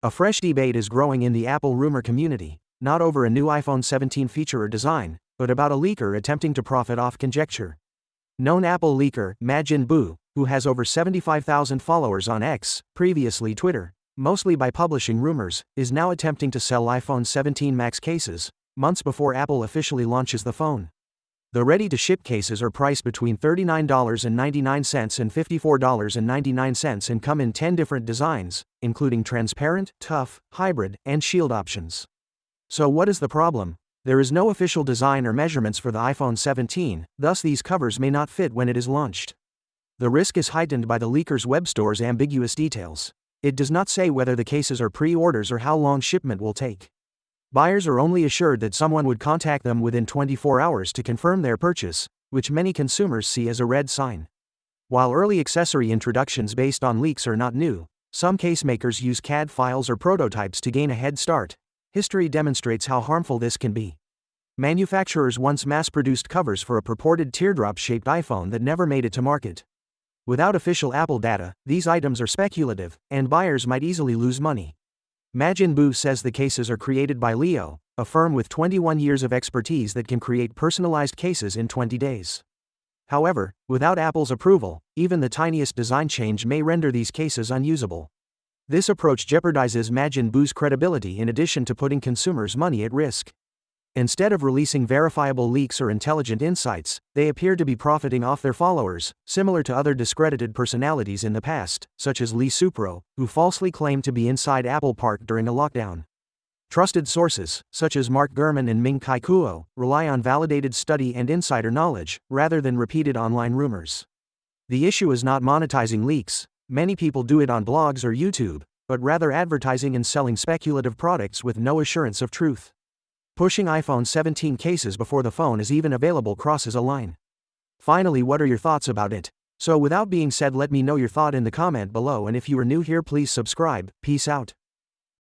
A fresh debate is growing in the Apple rumor community, not over a new iPhone 17 feature or design, but about a leaker attempting to profit off conjecture. Known Apple leaker, Majin Buu, who has over 75,000 followers on X, previously Twitter, mostly by publishing rumors, is now attempting to sell iPhone 17 Max cases, months before Apple officially launches the phone. The ready-to-ship cases are priced between $39.99 and $54.99 and come in 10 different designs, including transparent, tough, hybrid, and shield options. So what is the problem? There is no official design or measurements for the iPhone 17, thus these covers may not fit when it is launched. The risk is heightened by the leaker's web store's ambiguous details. It does not say whether the cases are pre-orders or how long shipment will take. Buyers are only assured that someone would contact them within 24 hours to confirm their purchase, which many consumers see as a red sign. While early accessory introductions based on leaks are not new, some case makers use CAD files or prototypes to gain a head start. History demonstrates how harmful this can be. Manufacturers once mass-produced covers for a purported teardrop-shaped iPhone that never made it to market. Without official Apple data, these items are speculative, and buyers might easily lose money. Majin Buu says the cases are created by Leo, a firm with 21 years of expertise that can create personalized cases in 20 days. However, without Apple's approval, even the tiniest design change may render these cases unusable. This approach jeopardizes Majin Buu's credibility in addition to putting consumers' money at risk. Instead of releasing verifiable leaks or intelligent insights, they appear to be profiting off their followers, similar to other discredited personalities in the past, such as Lee Supro, who falsely claimed to be inside Apple Park during a lockdown. Trusted sources, such as Mark Gurman and Ming Chi Kuo, rely on validated study and insider knowledge, rather than repeated online rumors. The issue is not monetizing leaks, many people do it on blogs or YouTube, but rather advertising and selling speculative products with no assurance of truth. Pushing iPhone 17 cases before the phone is even available crosses a line. Finally, what are your thoughts about it? So without being said, let me know your thought in the comment below, and if you are new here, please subscribe. Peace out.